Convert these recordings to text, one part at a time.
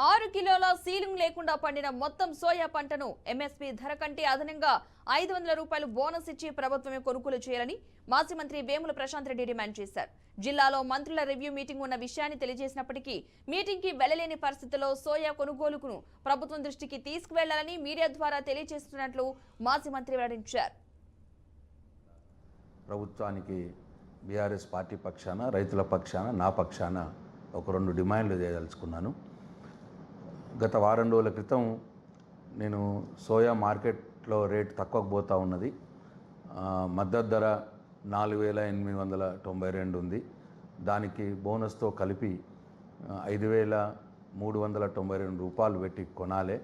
6 కిలోల సీలింగ్ లేకుండా పండిన మొత్తం సోయా పంటను ఎంఎస్పీ ధర కంటే అదనంగా 500 రూపాయలు బోనస్ ఇచ్చి ప్రభుత్వమే కొనుగోలు చేయాలని మాజీ మంత్రి వేముల ప్రశాంత్ రెడ్డి డిమాండ్ చేశారు. జిల్లాలో మంత్రుల రివ్యూ మీటింగ్ ఉన్న విషయాన్ని తెలియజేసినప్పటికీ మీటింగ్ కి వెళ్లలేని పరిస్థితుల్లో సోయా కొనుగోలుకు ప్రభుత్వం దృష్టికి తీసుకువెళ్లాలని మీడియా ద్వారా తెలియజేస్తున్నట్లు మాజీ మంత్రి వెల్లడించారు. ప్రభుత్వానికి బీఆర్ఎస్ పార్టీ పక్షాన, రైతుల పక్షాన, నా పక్షాన ఒక 2 డిమాండ్లు చేయదలుచుకున్నాను. గత వారం రోజుల క్రితం నేను సోయా మార్కెట్లో రేటు తక్కువకు పోతూ ఉన్నది. మద్దతు ధర 4,892 ఉంది. దానికి బోనస్తో కలిపి 5,392 రూపాయలు పెట్టి కొనాలి.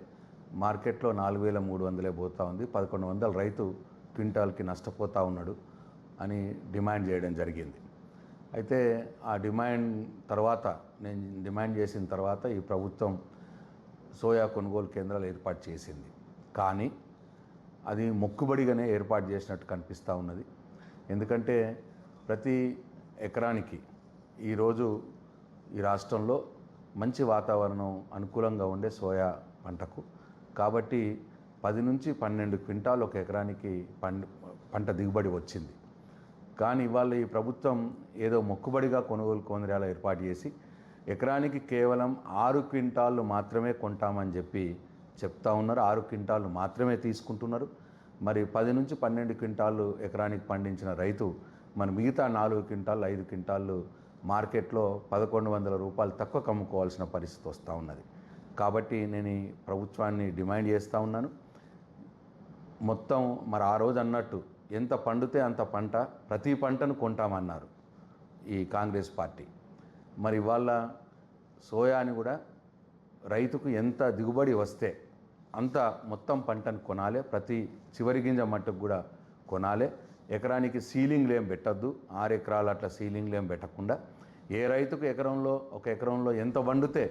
మార్కెట్లో 4,300 పోతూ ఉంది. 1,100 రైతు క్వింటాల్కి నష్టపోతూ ఉన్నాడు అని డిమాండ్ చేయడం జరిగింది. అయితే ఆ డిమాండ్ తర్వాత నేను డిమాండ్ చేసిన తర్వాత ఈ ప్రభుత్వం సోయా కొనుగోలు కేంద్రాలు ఏర్పాటు చేసింది. కానీ అది మొక్కుబడిగానే ఏర్పాటు చేసినట్టు కనిపిస్తూ ఉన్నది. ఎందుకంటే ప్రతి ఎకరానికి ఈరోజు ఈ రాష్ట్రంలో మంచి వాతావరణం అనుకూలంగా ఉండే సోయా పంటకు, కాబట్టి 10 నుంచి 12 క్వింటాలు ఒక ఎకరానికి పంట దిగుబడి వచ్చింది. కానీ ఇవాళ ఈ ప్రభుత్వం ఏదో మొక్కుబడిగా కొనుగోలు కేంద్రాలు ఏర్పాటు చేసి ఎకరానికి కేవలం 6 క్వింటాళ్ళు మాత్రమే కొంటామని చెప్తా ఉన్నారు. 6 క్వింటాళ్ళు మాత్రమే తీసుకుంటున్నారు. మరి 10 నుంచి 12 క్వింటాళ్ళు ఎకరానికి పండించిన రైతు మన మిగతా 4 క్వింటాళ్ళు 5 క్వింటాళ్ళు మార్కెట్లో 1,100 రూపాయలు తక్కువ అమ్ముకోవాల్సిన పరిస్థితి వస్తూ ఉన్నది. కాబట్టి నేను ఈ ప్రభుత్వాన్ని డిమాండ్ చేస్తూ ఉన్నాను. మొత్తం మరి ఆ రోజు అన్నట్టు ఎంత పండితే అంత పంట, ప్రతి పంటను కొంటామన్నారు ఈ కాంగ్రెస్ పార్టీ. మరి ఇవాళ సోయాని కూడా రైతుకు ఎంత దిగుబడి వస్తే అంత మొత్తం పంటను కొనాలి, ప్రతి చివరి గింజ మట్టుకు కూడా కొనాలి. ఎకరానికి సీలింగ్లు ఏం పెట్టద్దు, 6 ఎకరాలు అట్లా సీలింగ్లు ఏం పెట్టకుండా ఏ రైతుకు ఒక ఎకరంలో ఎంత వండితే